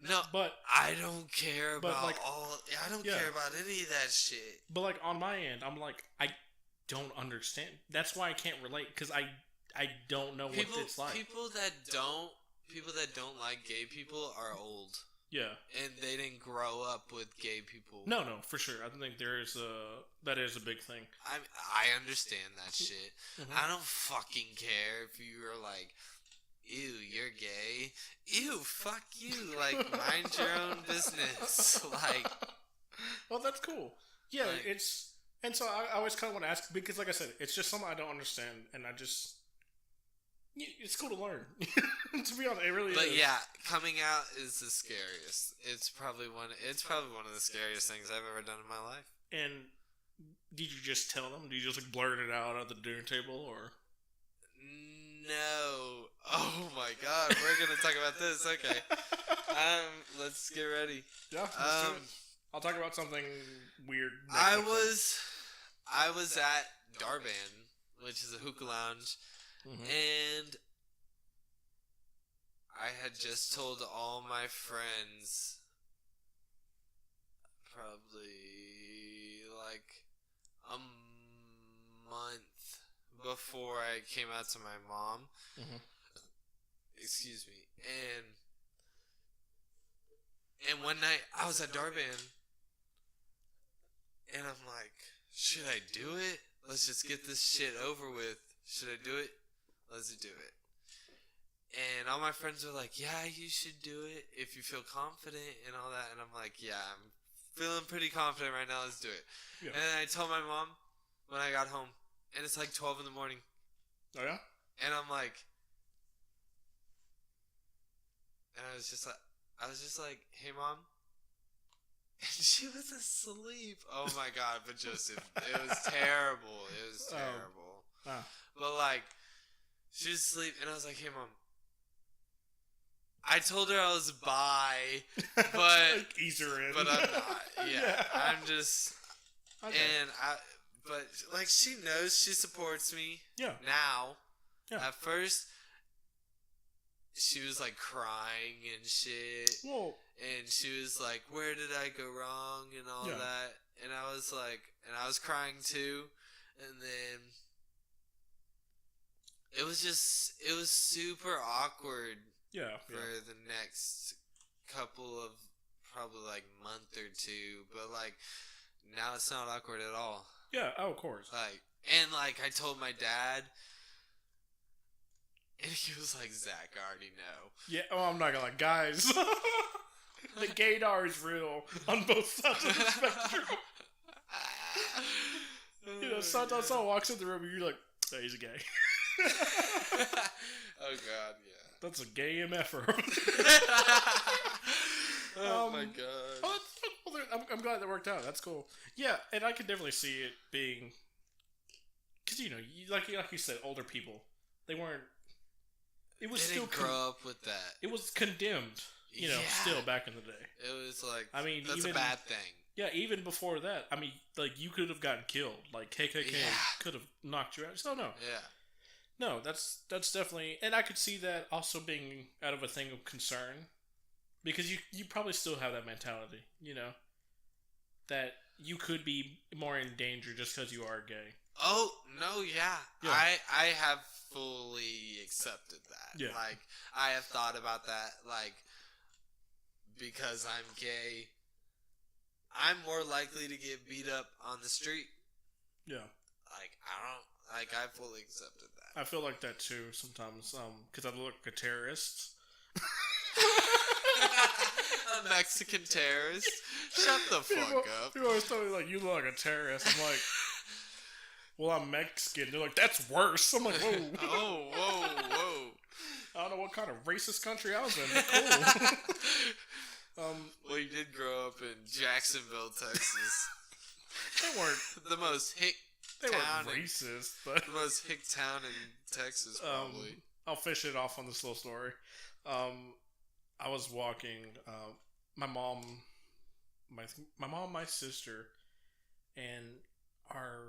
No, but I don't care about like, I don't care about any of that shit. But like on my end, I'm like, I don't understand. That's why I can't relate, because I don't know what it's like. People that don't like gay people are old. Yeah, and they didn't grow up with gay people. No, for sure. I think that is a big thing. I understand that shit. Mm-hmm. I don't fucking care if you're like, ew, you're gay. Ew, fuck you. Like, mind your own business. Like, well, that's cool. Yeah, like, and so I always kind of want to ask, because like I said, it's just something I don't understand, and it's cool to learn. To be honest, it really is. But yeah, coming out is the scariest. It's probably one of the scariest things I've ever done in my life. And did you just tell them? Did you just like blurt it out at the dinner table, or? No. Oh my God, we're gonna talk about this. Okay. Let's get ready. Yeah. Let's do it. I'll talk about something weird. I was at Darban, which is a hookah lounge, and I had just told all my friends, probably like a month before I came out to my mom. Excuse me. And one night I was at Darban, and I'm like, should I do it? Let's just get this shit over with. Should I do it? Let's do it. And all my friends were like, yeah, you should do it if you feel confident and all that. And I'm like, yeah, I'm feeling pretty confident right now. Let's do it. Yeah. And then I told my mom when I got home, and it's like 12 in the morning. Oh, yeah? And I'm like, and I was just like, hey, Mom. And she was asleep. Oh, my God. But Joseph, it was terrible. It was terrible. But, like, she was asleep, and I was like, hey, Mom. I told her I was bi, but like, ease her in. But I'm not. Yeah. I'm just, okay. But, like, she knows, she supports me. Yeah. Now. Yeah. At first, she was like crying and shit. Whoa. And she was like, where did I go wrong and all that. And I was like, and I was crying too. And then it was super awkward. Yeah. For the next couple of probably like month or two. But like, now it's not awkward at all. Yeah. Oh, of course. Like, and like I told my dad. And he was like, Zach, I already know. Yeah, oh, I'm not gonna lie. Guys, the gaydar is real on both sides of the spectrum. You know, sometimes someone walks in the room and you're like, oh, he's a gay. Oh, God, yeah. That's a gay MF-er. Oh, my God. Oh, I'm glad that worked out. That's cool. Yeah, and I could definitely see it being... Because, you know, like you said, older people, they weren't... It was they didn't grow up with that. It was condemned, you know, still back in the day. It was like, I mean, that's even, a bad thing. Yeah, even before that, I mean, like, you could have gotten killed. Like, KKK could have knocked you out. So, no. Yeah. No, that's definitely... And I could see that also being out of a thing of concern. Because you probably still have that mentality, you know? That you could be more in danger just because you are gay. Oh, no, yeah. I have fully accepted that. Yeah. Like, I have thought about that, like, because I'm gay, I'm more likely to get beat up on the street. Yeah. Like, I fully accepted that. I feel like that too sometimes, because I look like a terrorist. A Mexican terrorist? Shut the fuck up. People always tell me, like, you look like a terrorist. I'm like... Well, I'm Mexican. They're like, that's worse. I'm like, whoa. whoa. I don't know what kind of racist country I was in. Cool. Well, you did grow up in Jacksonville, Texas. They weren't the most hick town. They weren't racist, but the most hick town in Texas, probably. I'll fish it off on this little story. I was walking. My mom, my sister, and our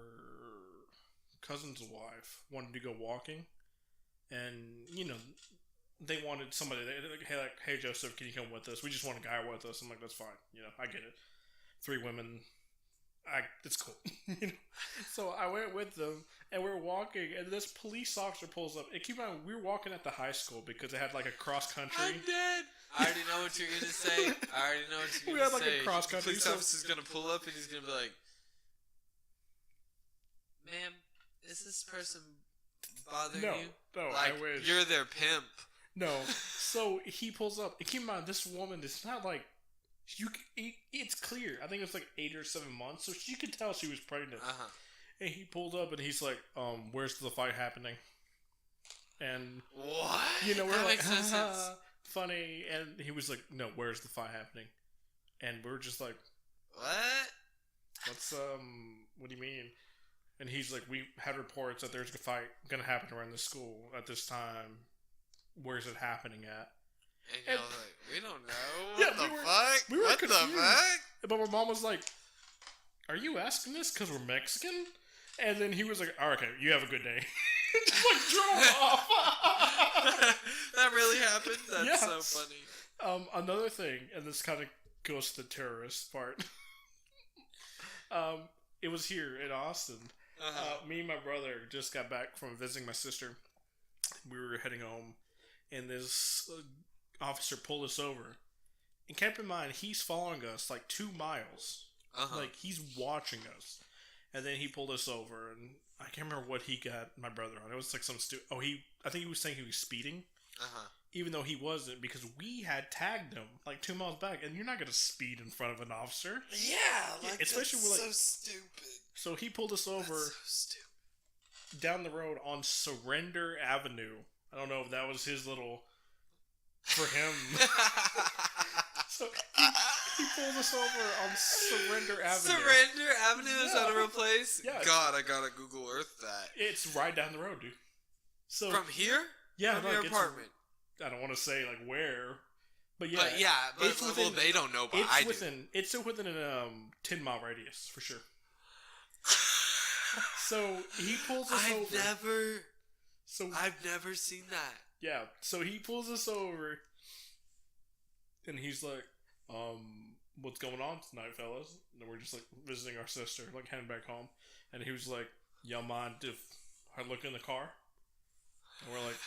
cousin's wife wanted to go walking, and you know, they wanted somebody. They're like, hey Joseph, can you come with us? We just want a guy with us. I'm like, that's fine. You know, I get it. 3 women, it's cool. You know? So I went with them, and we're walking, and this police officer pulls up. And keep in mind, we were walking at the high school because they had like a cross country. I'm dead. I already know what you're gonna say. We had like a cross country. The police officer's gonna pull up, and he's gonna be like, ma'am, is this person bothering you? No, like, I wish. You're their pimp. No. So he pulls up. And keep in mind, this woman is not like... It's clear. I think it's like 8 or 7 months. So she could tell she was pregnant. Uh-huh. And he pulled up and he's like, where's the fight happening? And... What? You know, we're that like, makes no sense. Funny. And he was like, no, where's the fight happening? And we were just like... What? What's what do you mean? And he's like, we had reports that there's a fight gonna happen around the school at this time. Where's it happening at? And you're like, we don't know. What the fuck? We were what confused. the fuck? But my mom was like, are you asking this because we're Mexican? And then he was like, oh, okay, you have a good day. Just like drove off. That really happened? That's so funny. Another thing, and this kind of goes to the terrorist part. It was here in Austin. Me and my brother just got back from visiting my sister. We were heading home, and this officer pulled us over. And keep in mind, he's following us like 2 miles. Like, he's watching us. And then he pulled us over, and I can't remember what he got my brother on. It was like some stupid... I think he was saying he was speeding. Even though he wasn't, because we had tagged him like 2 miles back, and you're not going to speed in front of an officer. Yeah, like, especially that's with, like, so stupid. So he pulled us over down the road on Surrender Avenue. I don't know if that was his little... for him. So he pulled us over on Surrender Avenue. Surrender Avenue? Is that a real place? Yeah. God, I gotta Google Earth that. It's right down the road, dude. So from here? Yeah, from your apartment. I don't want to say like where, but yeah. It's within, well, they don't know, but I do. It's within a 10-mile radius for sure. So he pulls us over. I've never seen that. Yeah, so he pulls us over, and he's like, what's going on tonight, fellas? And we're just like visiting our sister, like heading back home. And he was like, y'all mind if I look in the car? And we're like,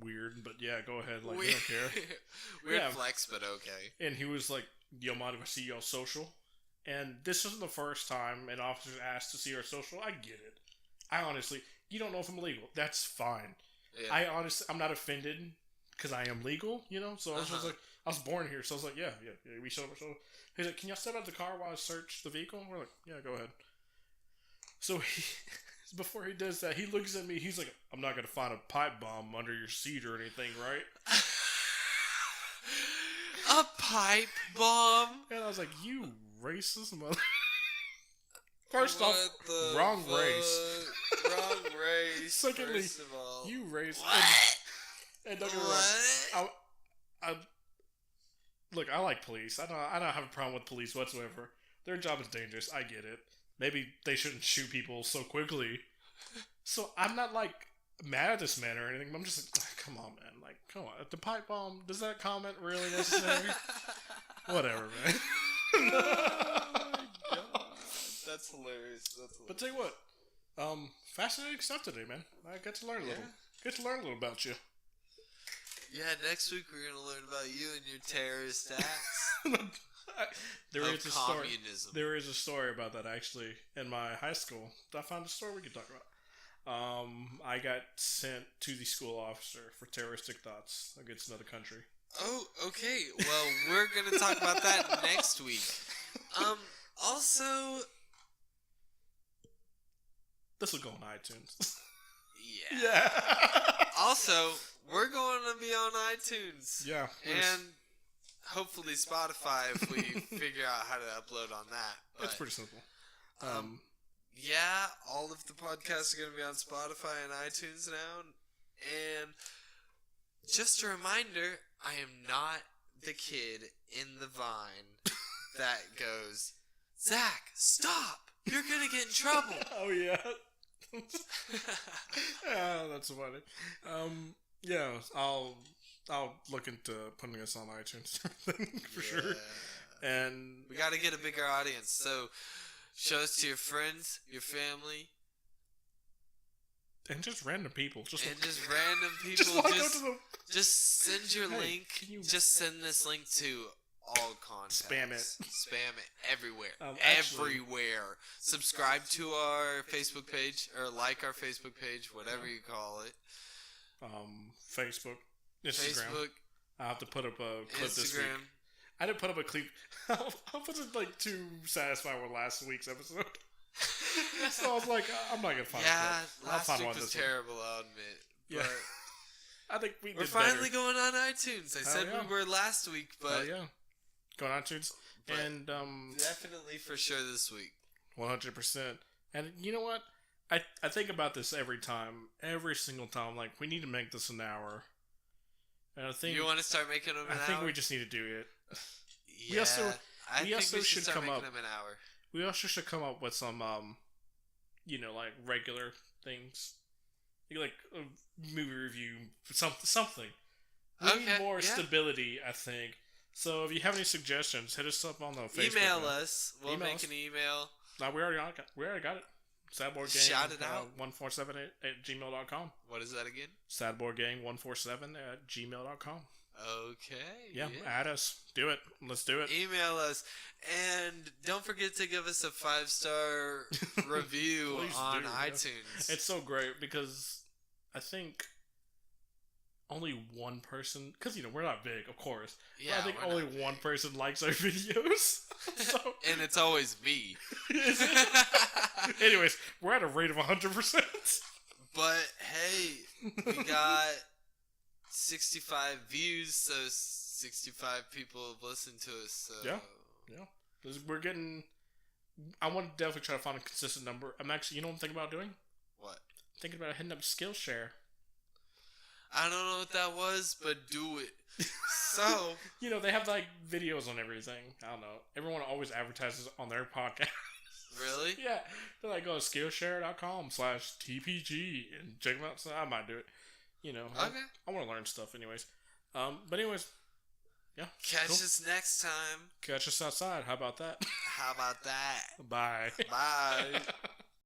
weird, but yeah, go ahead. Like, we don't care. Weird flex, but okay. And he was like, y'all mind if I see y'all social? And this isn't the first time an officer asked to see our social. I get it. I honestly, you don't know if I'm illegal. That's fine. Yeah. I'm not offended because I am legal, you know? So I was just like, I was born here, so I was like, yeah, we showed up. He's like, can y'all step out the car while I search the vehicle? We're like, yeah, go ahead. So before he does that, he looks at me, he's like, I'm not going to find a pipe bomb under your seat or anything, right? A pipe bomb? And I was like, you racist mother... First off, wrong race. Wrong race. Secondly, first of all. You race. What? And don't get me wrong. Look, I like police. I don't have a problem with police whatsoever. Their job is dangerous. I get it. Maybe they shouldn't shoot people so quickly. So I'm not like mad at this man or anything. I'm just like, come on, man. Like, come on. The pipe bomb. Does that comment really necessary? Whatever, man. That's hilarious. But tell you what, fascinating stuff today, man. I got to learn a little. Get to learn a little about you. Yeah, next week we're gonna learn about you and your terrorist acts. There is a story about that actually in my high school. I found a story we could talk about. I got sent to the school officer for terroristic thoughts against another country. Oh, okay. Well, we're gonna talk about that next week. Also. This will go on iTunes. Yeah. Also, we're going to be on iTunes. Yeah. And hopefully Spotify if we figure out how to upload on that. But, it's pretty simple. Yeah, all of the podcasts are going to be on Spotify and iTunes now. And just a reminder, I am not the kid in the Vine that goes, Zach, stop! You're going to get in trouble. Oh, yeah. Yeah, that's funny. Yeah, I'll look into putting us on iTunes for sure. And we got to get a bigger audience. So show us to your friends, your family, and just random people. Just random people. Just send your link. Just send this link to all contacts. Spam it everywhere. Everywhere. Subscribe to our Facebook page or like our Facebook page, whatever you call it. Facebook, Instagram. I'll have to put up a clip this week. I didn't put up a clip. I wasn't like too satisfied with last week's episode. So I was like, I'm not gonna find it. Last week was terrible, I'll admit. Yeah. I think we're finally going on iTunes. I said we were last week, but yeah. Go on iTunes. And definitely for sure this week. 100%. And you know what? I think about this every single time. Like, we need to make this an hour. And I think you want to start making them an hour? I think we just need to do it. Yeah, I think we should start making them an hour. We also should come up with some, like regular things, like a movie review, something. We need more stability, I think. So if you have any suggestions, hit us up on the Facebook. Email us. We'll make an email. No, we already got it. Sadboardgang. Shout it out. 147 at gmail.com. What is that again? Sadboardgang147 at gmail.com. Okay. Yeah, add us. Do it. Let's do it. Email us. And don't forget to give us a 5-star review on iTunes. Yeah. It's so great because I think only one person, because we're not big, of course. Yeah, I think only one person likes our videos. So, and it's always me. Anyways, we're at a rate of 100%. But hey, we got 65 views, so 65 people have listened to us. So. Yeah. We're getting. I want to definitely try to find a consistent number. I'm actually, you know what I'm thinking about doing? What? Thinking about hitting up Skillshare. I don't know what that was, but do it. So they have like videos on everything. I don't know. Everyone always advertises on their podcast. Really? Yeah. They're like, go to Skillshare.com/TPG and check them out. So I might do it. Okay. I want to learn stuff anyways. But anyways, yeah. Catch us next time. Catch us outside. How about that? How about that? Bye. Bye.